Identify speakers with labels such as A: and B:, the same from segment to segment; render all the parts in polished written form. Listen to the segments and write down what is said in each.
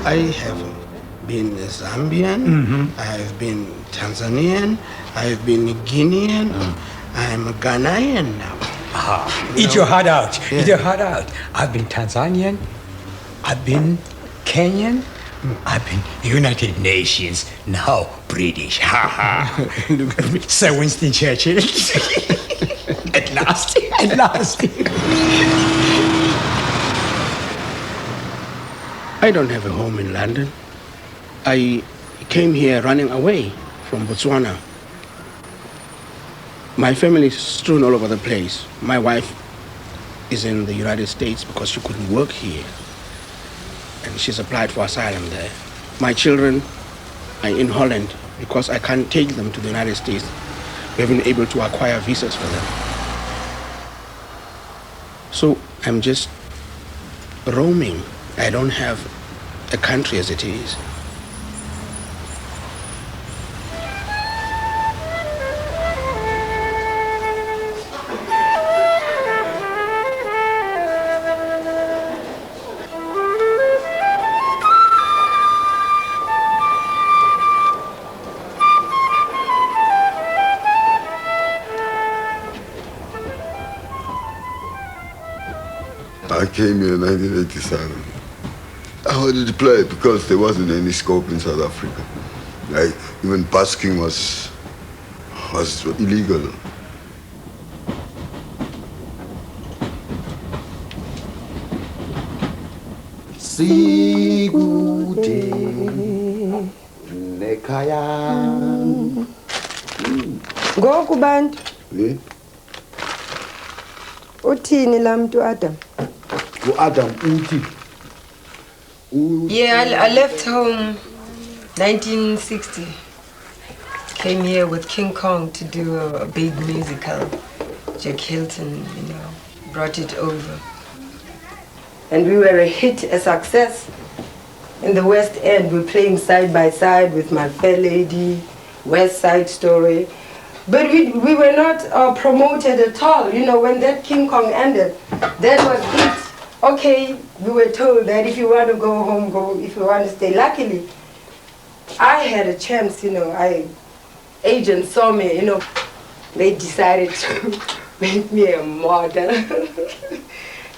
A: I have been Zambian, I have been Tanzanian, I have been Guinean, I am a Ghanaian now.
B: Eat your heart out. Yeah. Eat your heart out. I've been Tanzanian, I've been Kenyan, I've been United Nations, now British. Ha ha. Look at me. Sir Winston Churchill. At last. At last.
A: I don't have a home in London. I came here running away from Botswana. My family is strewn all over the place. My wife is in the United States because she couldn't work here. And she's applied for asylum there. My children are in Holland because I can't take them to the United States. We haven't been able to acquire visas for them. So I'm just roaming. I don't have a country as it is.
C: I came here in 1987. I wanted to play because there wasn't any scope in South Africa. Like, even busking was illegal.
D: Sikude nekhaya.
E: Ngoku bantu. Uthini la mntu Adam?
D: Adam uthi.
E: Yeah, I left home 1960. Came here with King Kong to do a big musical. Jack Hilton, brought it over. And we were a hit, a success. In the West End, we're playing side by side with My Fair Lady, West Side Story. But we were not promoted at all. When that King Kong ended, that was it. Okay, we were told that if you want to go home, go. If you want to stay. Luckily, I had a chance, agents saw me, they decided to make me a model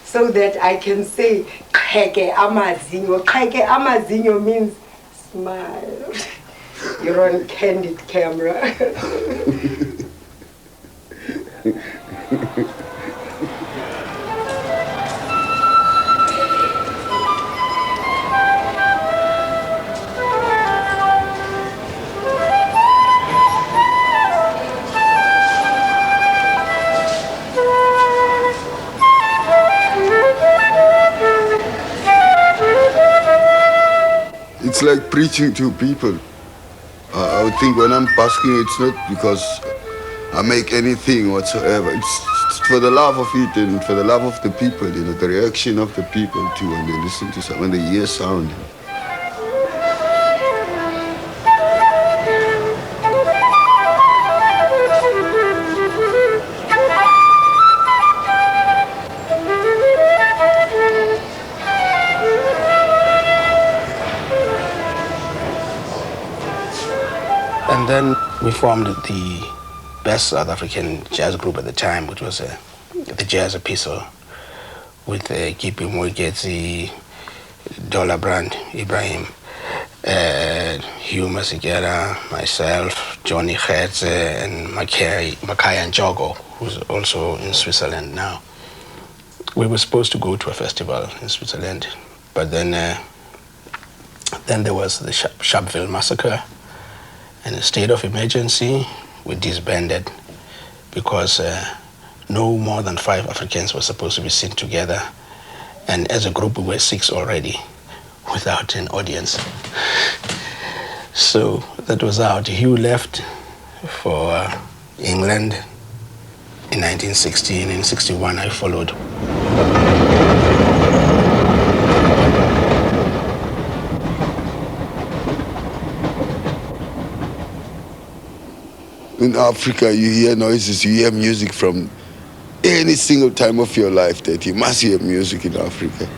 E: so that I can say, Keke amazinyo. Keke amazinyo means smile. You're on candid camera.
C: It's like preaching to people. I would think when I'm basking, it's not because I make anything whatsoever. It's for the love of it and for the love of the people, the reaction of the people too when they listen to sound, when they hear sound.
A: And then we formed the best South African jazz group at the time, which was the Jazz Epistle, with Kipi Mwegezi, Dola Brand, Ibrahim, Hugh Masigera, myself, Johnny Herze, and Makaya Njogo, who's also in Switzerland now. We were supposed to go to a festival in Switzerland, but then Then there was the Sharpeville massacre, and a state of emergency. We disbanded because no more than 5 Africans were supposed to be seen together, and as a group we were 6 already without an audience. So that was out. Hugh left for England in 1960, and in 61 I followed.
C: In Africa, you hear noises, you hear music from any single time of your life that you must hear music in Africa.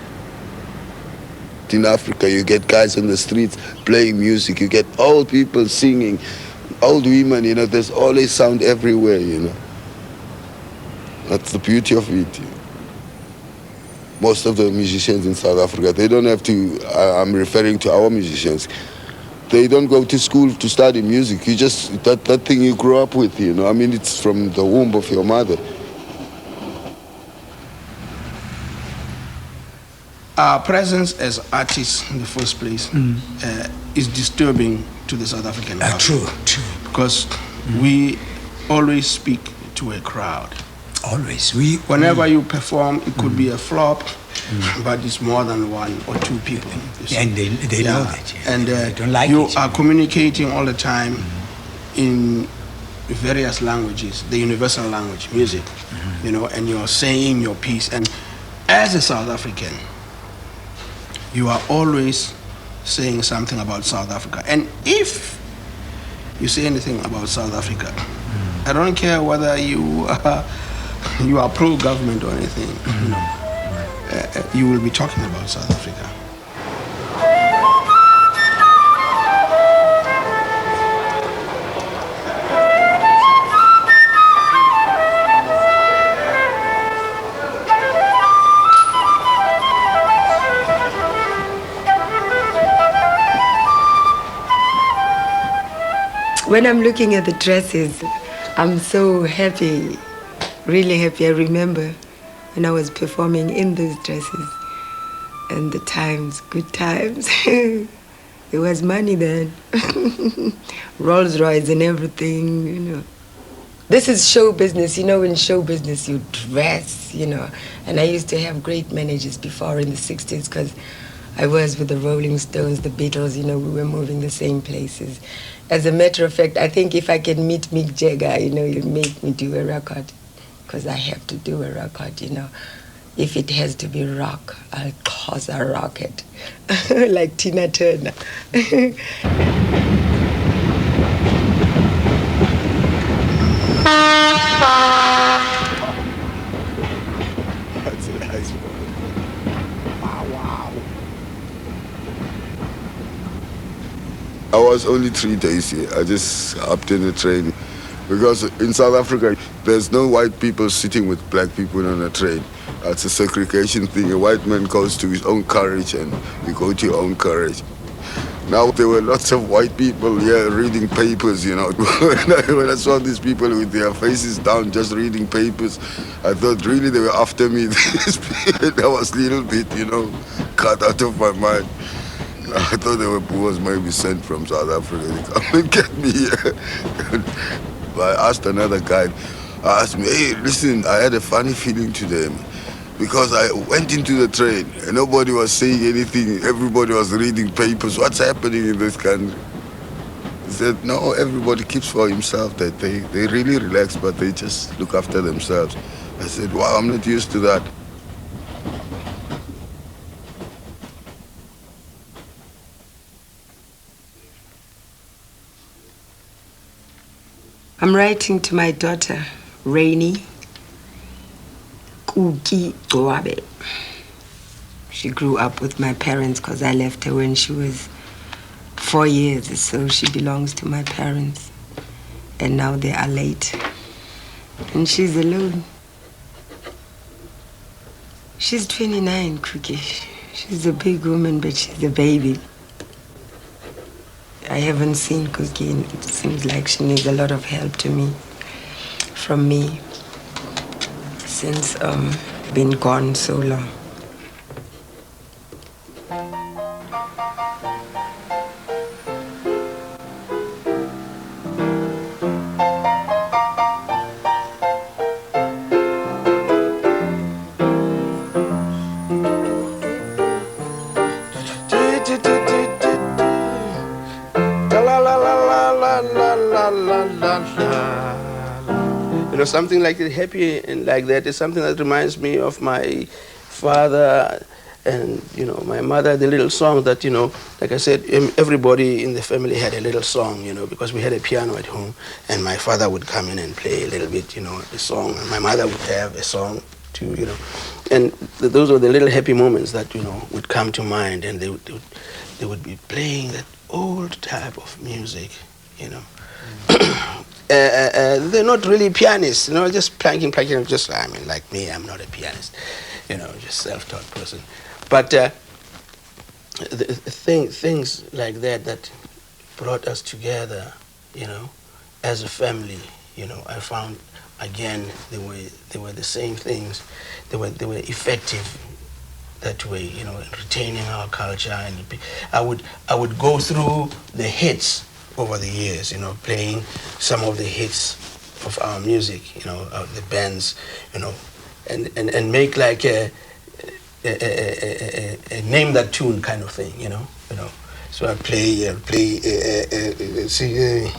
C: In Africa, you get guys on the streets playing music, you get old people singing, old women, you know, there's always sound everywhere, you know. That's the beauty of it. Most of the musicians in South Africa, they don't have to, I'm referring to our musicians, they don't go to school to study music. You just, that thing you grew up with, you know. I mean, it's from the womb of your mother.
A: Our presence as artists in the first place is disturbing to the South African government.
B: True.
A: Because we always speak to a crowd.
B: Always.
A: Whenever you perform, it could be a flop, but it's more than 1 or 2 people.
B: And they know that. Yeah.
A: And
B: they don't like
A: you
B: it.
A: are communicating all the time in various languages, the universal language, music, you know, and you're saying your piece. And as a South African, you are always saying something about South Africa. And if you say anything about South Africa, I don't care whether you are pro-government or anything, you know, you will be talking about South Africa.
E: When I'm looking at the dresses, I'm so happy, really happy. I remember when I was performing in those dresses and the times, good times. It was money then. Rolls Royce and everything, you know. This is show business, you know, in show business you dress, you know. And I used to have great managers before in the 60s because I was with the Rolling Stones, the Beatles, you know, we were moving the same places. As a matter of fact, I think if I can meet Mick Jagger, you know, he'll make me do a record because I have to do a record, you know. If it has to be rock, I'll cause a rocket, like Tina Turner.
C: That's a nice one. Wow. I was only 3 days here. I just hopped in the train because in South Africa, there's no white people sitting with black people on a train. That's a segregation thing. A white man goes to his own carriage and you go to your own carriage. Now there were lots of white people here reading papers, you know. When I saw these people with their faces down just reading papers, I thought really they were after me. That was a little bit, you know, cut out of my mind. I thought they was maybe sent from South Africa to come and get me here. But I asked another guy, I asked me, hey, listen, I had a funny feeling today, because I went into the train and nobody was saying anything. Everybody was reading papers. What's happening in this country? He said, no, everybody keeps for himself. That they really relax, but they just look after themselves. I said, wow, I'm not used to that.
E: I'm writing to my daughter, Rainy Kuki Jolobe. She grew up with my parents because I left her when she was 4 years, so she belongs to my parents. And now they are late. And she's alone. She's 29, Cookie. She's a big woman, but she's a baby. I haven't seen Cookie, and it seems like she needs a lot of help from me, since been gone so long.
A: know, something like happy and like that is something that reminds me of my father and, you know, my mother, the little song that, you know, like I said, everybody in the family had a little song, you know, because we had a piano at home, and my father would come in and play a little bit, you know, the song, and my mother would have a song too, you know. And those were the little happy moments that, you know, would come to mind, and they would be playing that old type of music, you know. They're not really pianists, you know, just planking, just, I mean, like me, I'm not a pianist, you know, just self-taught person. But things like that brought us together, you know, as a family, you know, I found, again, they were the same things. They were effective that way, you know, in retaining our culture. And I would go through the hits over the years, you know, playing some of the hits of our music, you know, of the bands, you know, and make like a name that tune kind of thing, you know. So I play, see.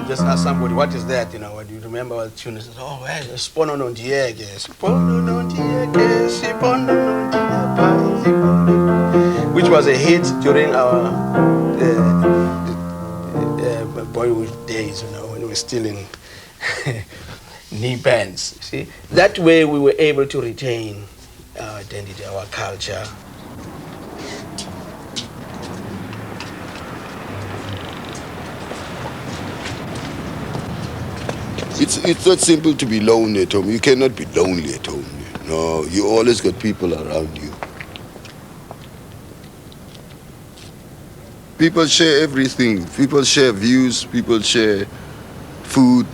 A: Just ask somebody, what is that? You know, what do you remember what the tune is? Oh, well, Spono non diege, Spono non diege, Spono non diege, which was a hit during our boyhood days, you know, when we were still in knee bands. See, that way we were able to retain our identity, our culture.
C: It's not simple to be lonely at home. You cannot be lonely at home. No, you always got people around you. People share everything. People share views. People share food.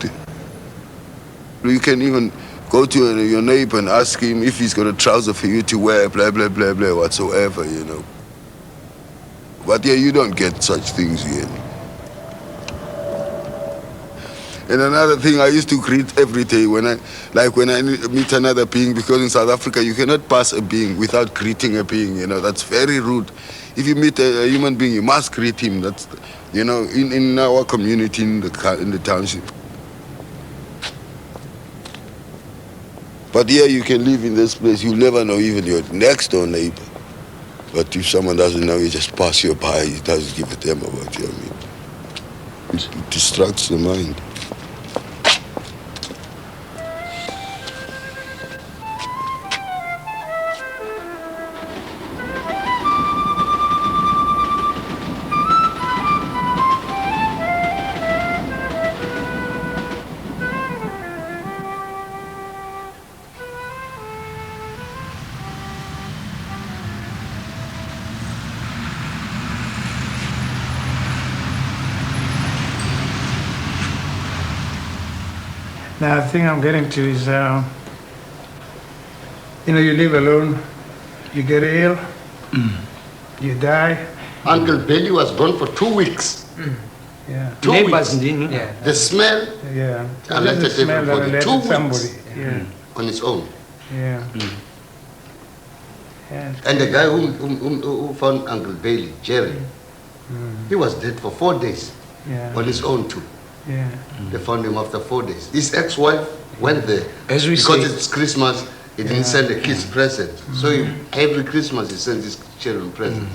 C: You can even go to your neighbor and ask him if he's got a trouser for you to wear, blah, blah, blah, blah, whatsoever, you know. But yeah, you don't get such things here. And another thing, I used to greet every day when I meet another being, because in South Africa you cannot pass a being without greeting a being, you know. That's very rude. If you meet a human being, you must greet him. That's, you know, in our community, in the township. But here you can live in this place, you'll never know even your next door neighbor. But if someone doesn't know, you just pass you by, he doesn't give a damn about you. I mean, it distracts the mind.
F: Now, the thing I'm getting to is, you know, you live alone, you get ill, you die.
D: Uncle Billy was gone for 2 weeks.
F: Yeah.
D: 2 weeks.
B: Yeah.
D: The smell,
F: Yeah.
D: alerted everybody. 2 weeks
F: somebody. Yeah.
D: on its own.
F: Yeah.
D: And the guy who found Uncle Bailey, Jerry, he was dead for 4 days on his own too.
F: Yeah.
D: They found him after 4 days. His ex-wife went there
B: As we
D: because
B: say,
D: it's Christmas. He didn't send the kids presents, so every Christmas he sends his children presents.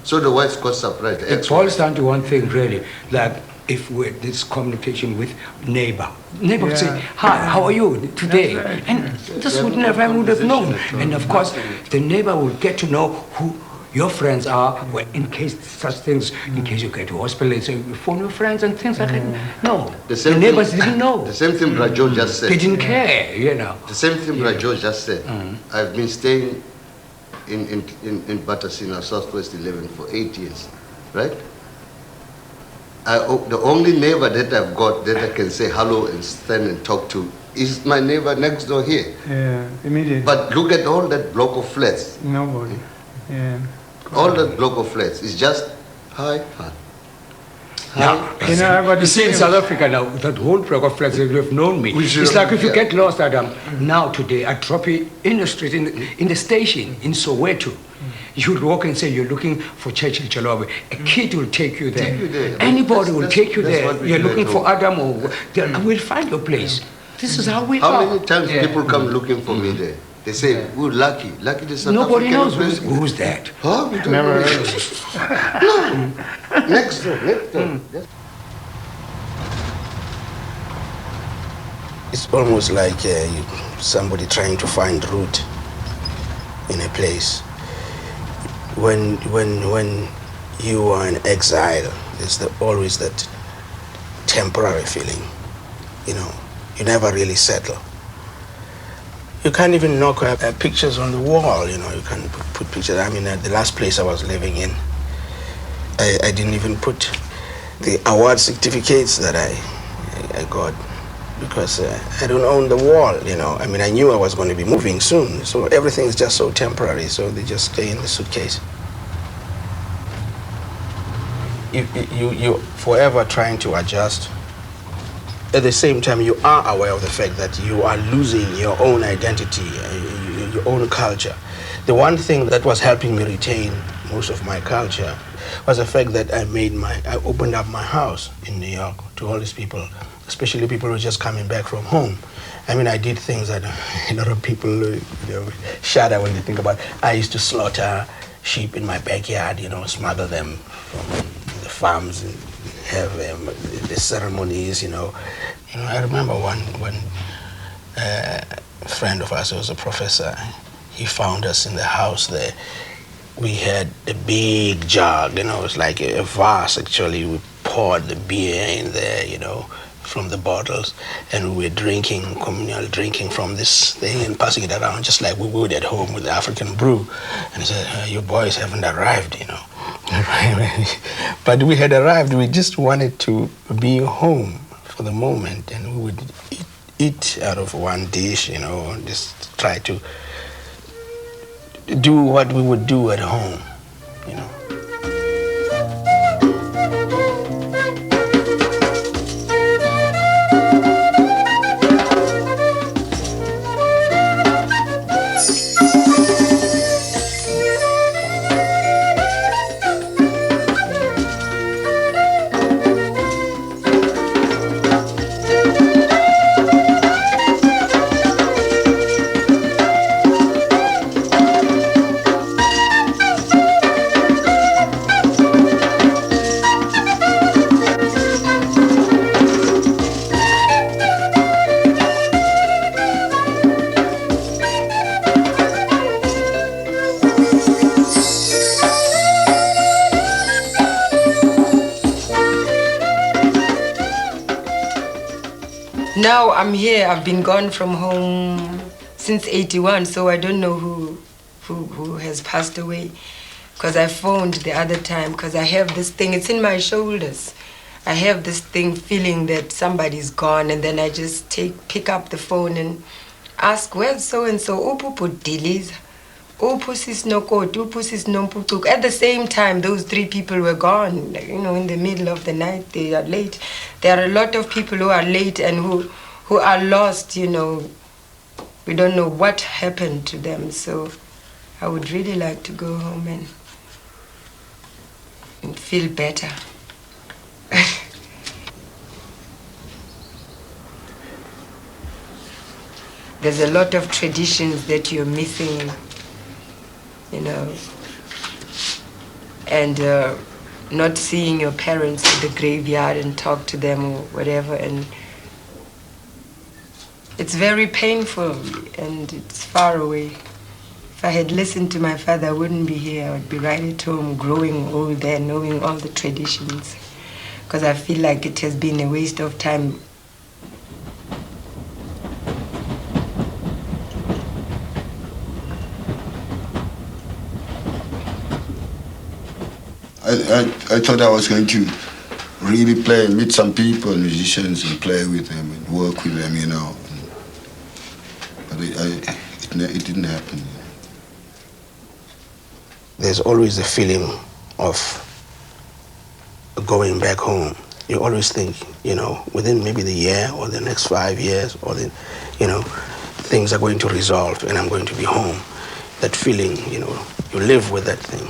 D: So the wife got surprised. The
B: it
D: ex-wife.
B: boils down to one thing, really. Like, if we this communication with neighbor would say, "Hi, how are you today?"
F: That's right.
B: And this would never have known. And of course, the neighbor would get to know who your friends are, in case such things, in case you get to hospital, so you phone your friends and things like that. No, the neighbors didn't know.
D: The same thing Brajo just said.
B: They didn't care, you know.
D: The same thing Brajo just said. I've been staying in Batasina, Southwest 11 for 8 years, right? The only neighbor that I've got that I can say hello and stand and talk to is my neighbor next door here.
F: Yeah, immediately.
D: But look at all that block of flats.
F: Nobody. Yeah.
D: All that block of flats is just hi.
B: Now,
F: You know, I got
B: you see in South Africa now, that whole block of flats, you have known me. It's like if you get lost, Adam, now today, I drop you in the street, in the station, in Soweto. You walk and say you're looking for Churchill Jolobe. A kid will take you there. Anybody will take you there. You're looking for Adam, or we'll find your place. This is how we are.
D: How many times people come looking for me there? They say, "We're lucky. Lucky the South
B: Nobody
D: African
B: knows who's that.
D: Huh? We don't
F: Never
D: know. No. Next door. Yes.
A: It's almost like somebody trying to find root in a place. When you are in exile, there's always that temporary feeling. You know, you never really settle. You can't even knock pictures on the wall. You know, you can put pictures. I mean, at the last place I was living in, I didn't even put the award certificates that I got, because I don't own the wall, you know. I mean, I knew I was going to be moving soon, so everything is just so temporary, so they just stay in the suitcase. You're forever trying to adjust. At the same time, you are aware of the fact that you are losing your own identity, your own culture. The one thing that was helping me retain most of my culture was the fact that I opened up my house in New York to all these people, especially people who are just coming back from home. I mean, I did things that a lot of people shudder when they think about. I used to slaughter sheep in my backyard, you know, smother them from the farms and have the ceremonies, you know. I remember one friend of ours who was a professor. He found us in the house there. We had a big jug, you know, it's like a vase actually. We poured the beer in there, you know, from the bottles, and we were drinking, communal drinking from this thing and passing it around just like we would at home with the African brew. And he said, "You boys haven't arrived, you know." But we had arrived, we just wanted to be home for the moment, and we would eat out of one dish, you know, and just try to do what we would do at home, you know.
E: Now I'm here. I've been gone from home since '81, so I don't know who has passed away. Because I phoned the other time, because I have this thing, it's in my shoulders. I have this thing feeling that somebody's gone, and then I just pick up the phone and ask, where's so-and-so? Upupu Diliza. Upusis Nokot, Upusis Nomputuk. At the same time, those three people were gone, like, you know, in the middle of the night. They are late. There are a lot of people who are late and who are lost, you know. We don't know what happened to them, so I would really like to go home and feel better. There's a lot of traditions that you're missing, you know, and not seeing your parents at the graveyard and talk to them or whatever, and it's very painful and it's far away. If I had listened to my father, I wouldn't be here. I would be right at home, growing old there, knowing all the traditions, because I feel like it has been a waste of time.
C: I thought I was going to really play and meet some people, musicians, and play with them and work with them, you know. But it didn't happen.
A: There's always a feeling of going back home. you always think, within maybe the year or the next 5 years or things are going to resolve and I'm going to be home. That feeling, you live with that thing.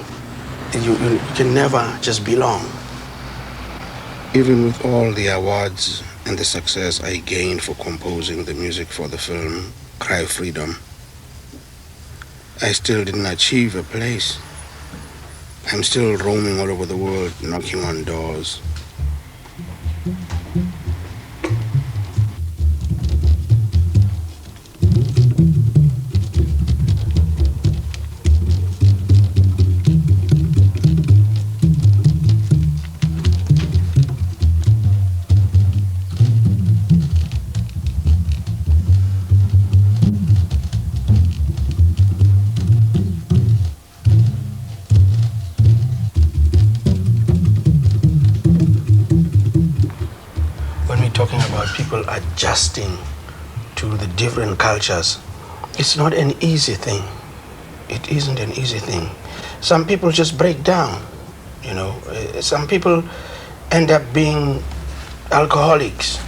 A: You can never just belong. Even with all the awards and the success I gained for composing the music for the film Cry of Freedom, I still didn't achieve a place. I'm still roaming all over the world, knocking on doors. Talking about people adjusting to the different cultures, it's not an easy thing. It isn't an easy thing. Some people just break down, Some people end up being alcoholics,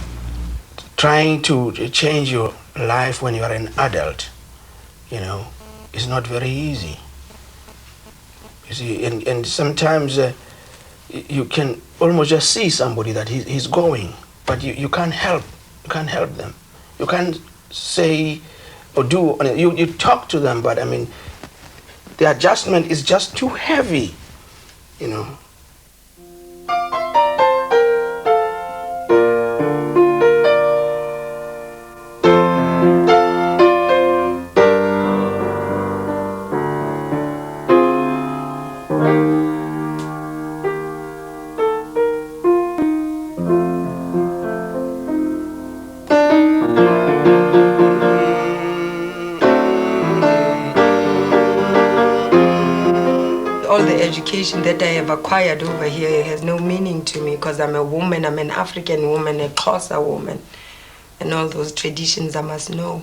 A: trying to change your life when you are an adult, it's not very easy. You see, and sometimes you can almost just see somebody that he's going. But you can't help. You can't help them. You can't say or do. You talk to them, but I mean, the adjustment is just too heavy,
E: Education that I have acquired over here has no meaning to me because I'm a woman, I'm an African woman, a Xhosa woman, and all those traditions I must know.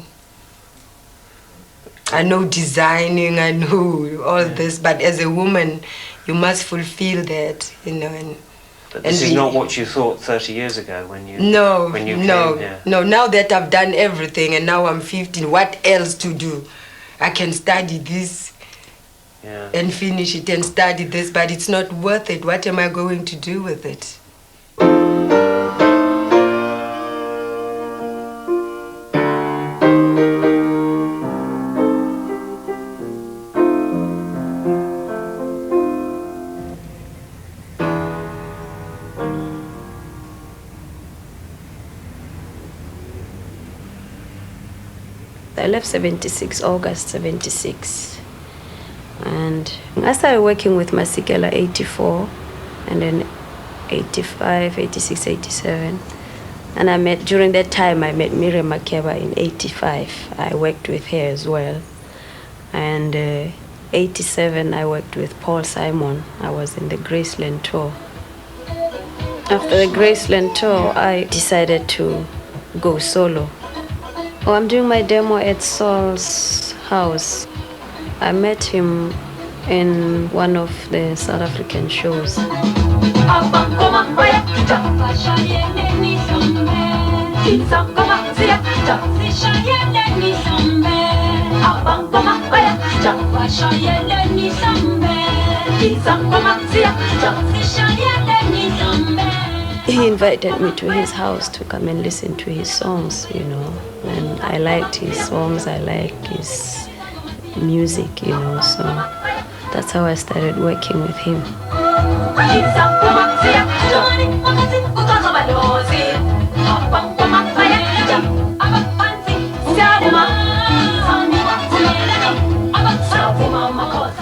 E: I know designing, I know all this, but as a woman, you must fulfill that,
G: But this is not what you thought 30 years ago when you came here.
E: No. Now that I've done everything and now I'm 15, what else to do? I can study this. Yeah. And finish it and study this, but it's not worth it. What am I going to do with it?
H: I left 76, August 76. And I started working with Masikela 84, and then 85, 86, 87. And during that time, I met Miriam Makeba in 85. I worked with her as well. And 87, I worked with Paul Simon. I was in the Graceland tour. After the Graceland tour, I decided to go solo. I'm doing my demo at Saul's house. I met him in one of the South African shows. He invited me to his house to come and listen to his songs, and I liked his songs, I liked his music, so that's how I started working with him.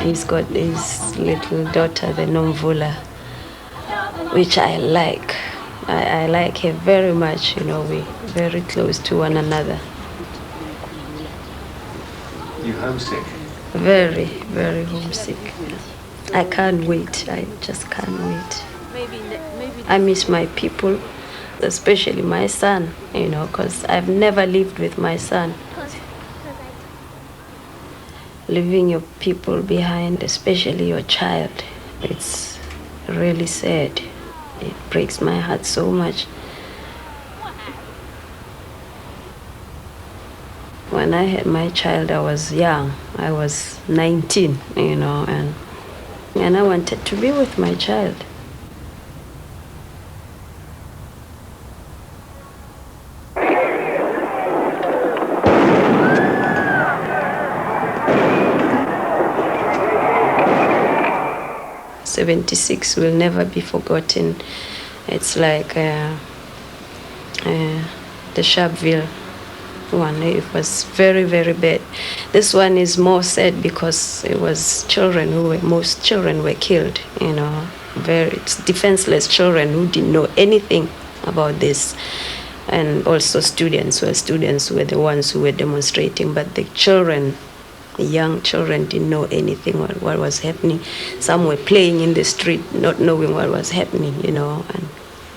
H: He's got his little daughter, the Nomvula, which I like. I like her very much, we're very close to one another.
G: You homesick?
H: Very, very homesick. I can't wait. I just can't wait. I miss my people, especially my son, because I've never lived with my son. Leaving your people behind, especially your child, it's really sad. It breaks my heart so much. When I had my child, I was young. I was 19, you know, and I wanted to be with my child. '76 will never be forgotten. It's like the Sharpeville one. It was very, very bad. This one is more sad because it was most children were killed, you know, very defenseless children who didn't know anything about this. And also students were the ones who were demonstrating, but the children, the young children, didn't know anything what was happening. Some were playing in the street, not knowing what was happening, you know, and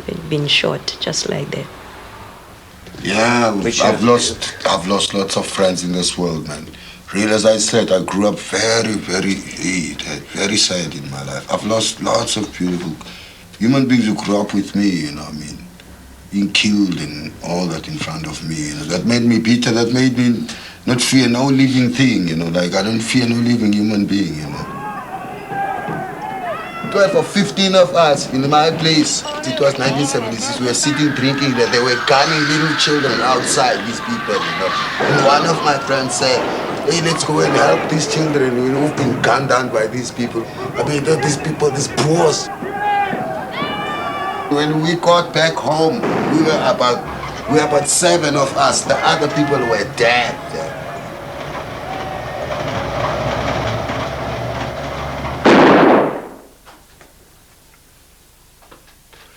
H: they'd been shot just like that.
C: Yeah, I've lost lots of friends in this world, man. Real as I said, I grew up very sad in my life. I've lost lots of beautiful human beings who grew up with me, you know what I mean? Being killed and all that in front of me, you know. That made me bitter, that made me not fear no living thing, you know. Like, I don't fear no living human being, you know. 12 or 15 of us in my place, it was 1976, we were sitting drinking that they were gunning little children outside, these people, you know. And one of my friends said, hey, let's go and help these children, you know, who've been gunned down by these people. I mean, these people, these Boers. When we got back home, we were about 7 of us. The other people were dead.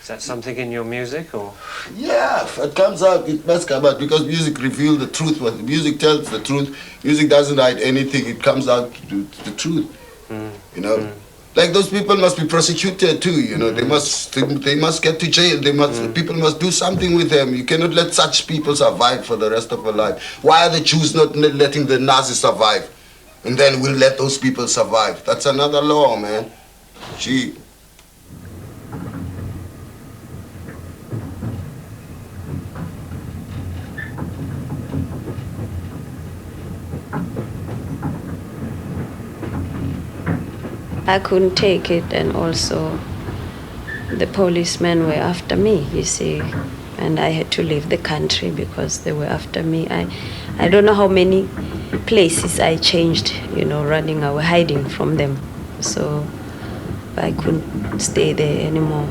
G: Is that something in your music, or?
C: Yeah, it comes out, it must come out, because music reveals the truth. What music tells the truth. Music doesn't hide anything, it comes out to the truth. You know? Like, those people must be prosecuted too, you know. They must get to jail. People must do something with them. You cannot let such people survive for the rest of their life. Why are the Jews not letting the Nazis survive? And then we'll let those people survive. That's another law, man. Gee.
H: I couldn't take it, and also the policemen were after me, you see, and I had to leave the country because they were after me. I don't know how many places I changed, you know, running away, hiding from them. So I couldn't stay there anymore.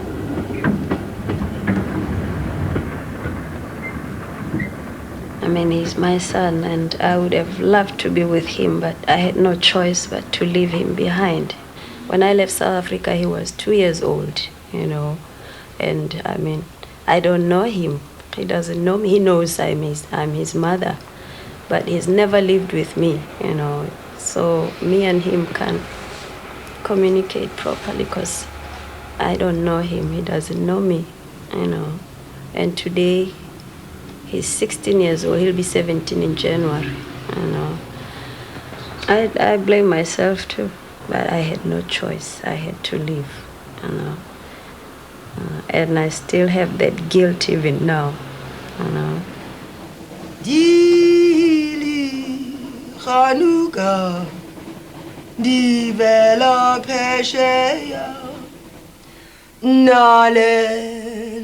H: I mean, he's my son, and I would have loved to be with him, but I had no choice but to leave him behind. When I left South Africa, he was 2 years old, you know, and I mean, I don't know him. He doesn't know me. He knows I'm his mother, but he's never lived with me, you know. So me and him can't communicate properly because I don't know him. He doesn't know me, you know. And today, he's 16 years old. He'll be 17 in January, you know. I blame myself too. But I had no choice. I had to leave, you know. And I still have that guilt even now, you know.
E: Dili Hanuka Divela Pesheya Nale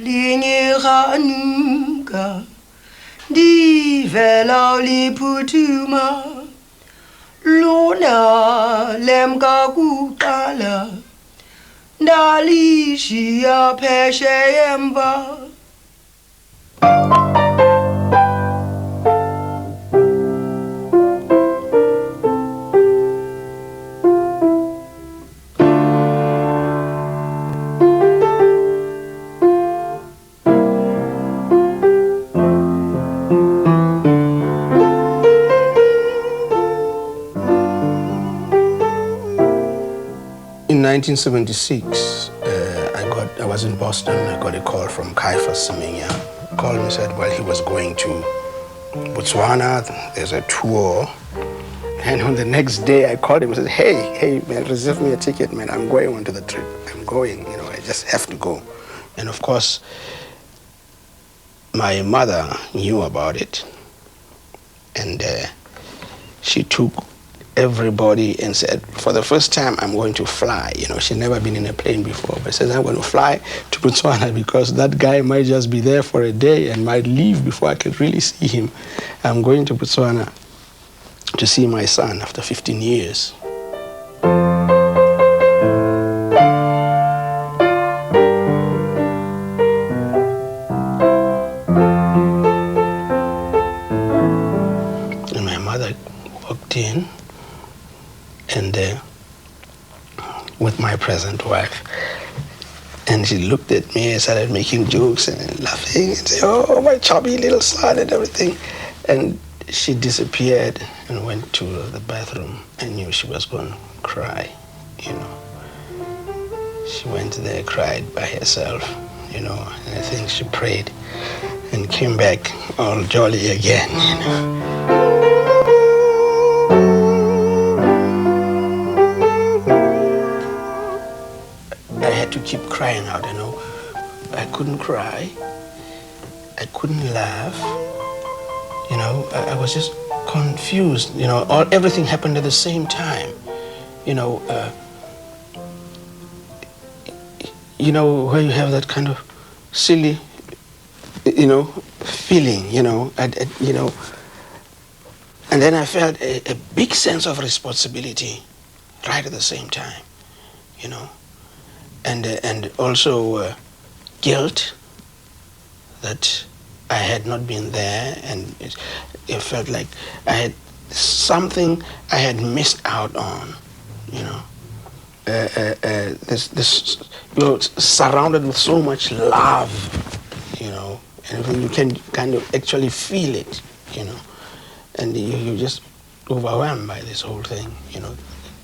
E: Lini Hanuka Divela Liputuma Luna lemka kukala Ndalishia Peshemba.
A: In 1976, I was in Boston. I got a call from Caiaphas Semenya. Called me and said, well, he was going to Botswana. There's a tour. And on the next day, I called him and said, hey, man, reserve me a ticket, man. I'm going on to the trip. I'm going, you know, I just have to go. And of course, my mother knew about it, and she took everybody and said, for the first time, I'm going to fly. You know, she'd never been in a plane before, but says, I'm going to fly to Botswana because that guy might just be there for a day and might leave before I could really see him. I'm going to Botswana to see my son after 15 years. And my mother walked in, and with my present wife, and she looked at me and started making jokes and laughing and said, oh, my chubby little son and everything. And she disappeared and went to the bathroom. I knew she was going to cry, you know. She went there, cried by herself, you know, and I think she prayed and came back all jolly again, you know. To keep crying out, you know. I couldn't cry. I couldn't laugh. You know, I was just confused. You know, everything happened at the same time. You know, where you have that kind of silly, you know, feeling. You know, you know, and then I felt a big sense of responsibility, right at the same time. You know. And also guilt that I had not been there, and it felt like I had something I had missed out on, you know. This you're surrounded with so much love, you know, and you can kind of actually feel it, you know, and you're just overwhelmed by this whole thing, you know.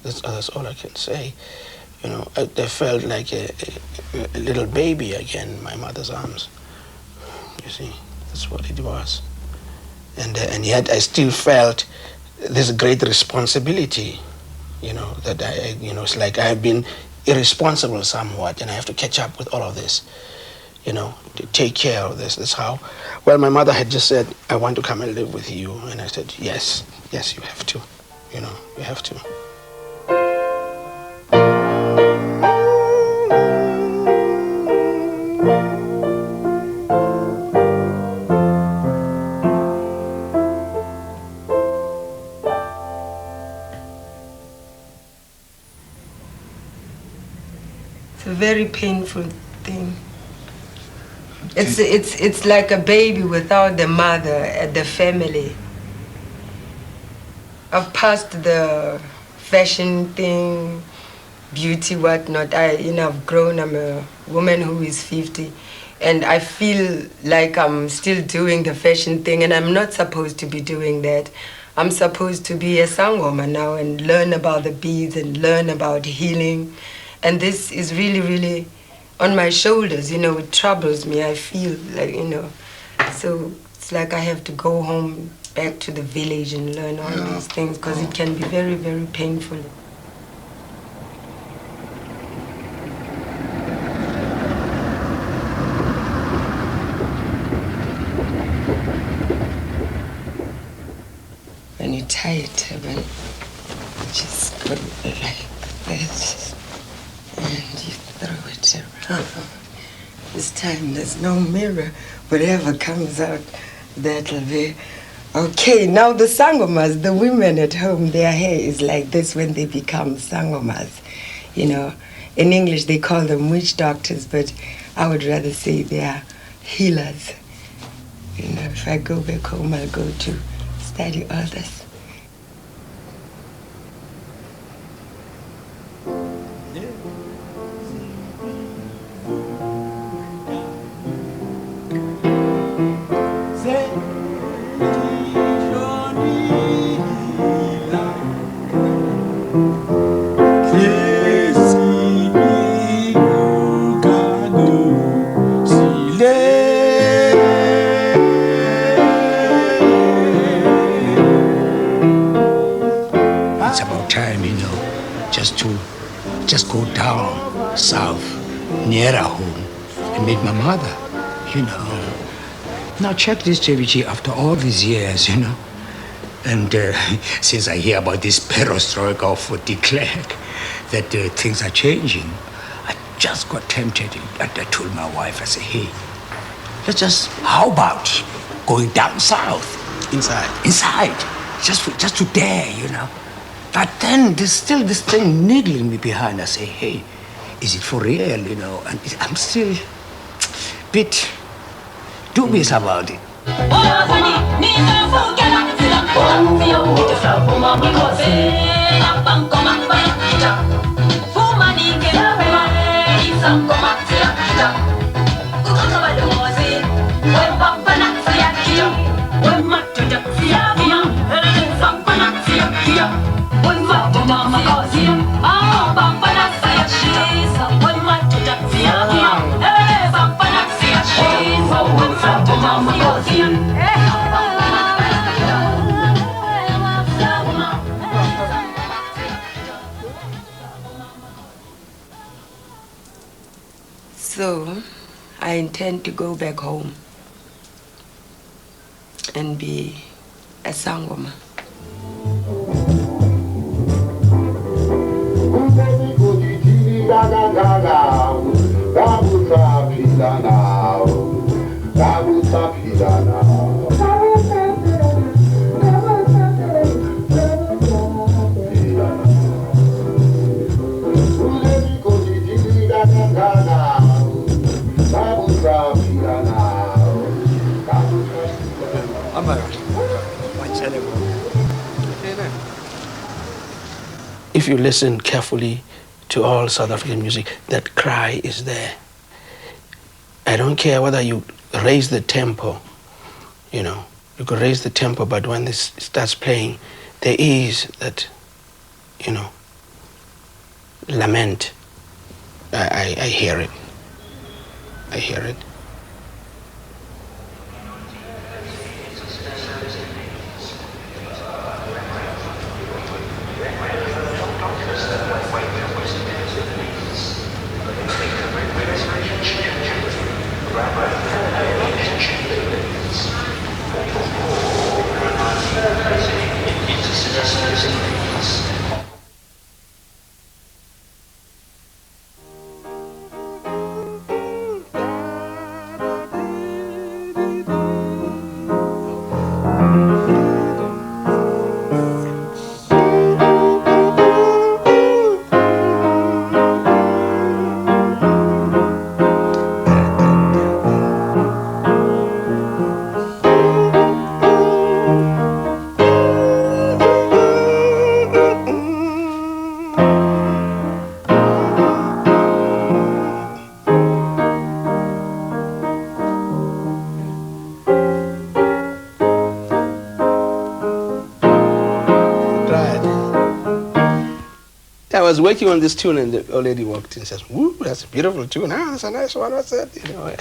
A: That's all I can say. You know, I felt like a little baby again in my mother's arms. You see, that's what it was. And yet I still felt this great responsibility, you know, that it's like I have been irresponsible somewhat, and I have to catch up with all of this, you know, to take care of this. That's how. Well, my mother had just said, I want to come and live with you. And I said, yes, you have to. You know, you have to.
E: Very painful thing. It's like a baby without the mother and the family. I've passed the fashion thing, beauty, whatnot. I've grown. I'm a woman who is 50, and I feel like I'm still doing the fashion thing, and I'm not supposed to be doing that. I'm supposed to be a sangoma now and learn about the beads and learn about healing. And this is really, really on my shoulders, you know, it troubles me. I feel like, you know, so it's like I have to go home, back to the village and learn all these things, because it can be very, very painful. When you tie a turban, just go like this. And you throw it around. This time there's no mirror. Whatever comes out, that'll be okay. Now the sangomas, the women at home, their hair is like this when they become sangomas. You know, in English they call them witch doctors, but I would rather say they are healers. You know, if I go back home, I'll go to study all this.
B: Just go down south, nearer home, and meet my mother, you know. Now check this, JVG, after all these years, you know. And since I hear about this perestroika of de Klerk, that things are changing, I just got tempted. I told my wife, I said, hey, let's just, how about going down south?
A: Inside?
B: Inside, just to dare, you know. But then there's still this thing niggling me behind. I say, hey, is it for real, you know? And I'm still a bit dubious about it.
E: So, I intend to go back home and be a sangoma.
A: If you listen carefully to all South African music, that cry is there. I don't care whether you raise the tempo, you know, you could raise the tempo, but when this starts playing, there is that, you know, lament. I hear it. I hear it. I was working on this tune and the old lady walked in and says, "Woo, that's a beautiful tune. Ah, that's a nice one. What's that?" You know.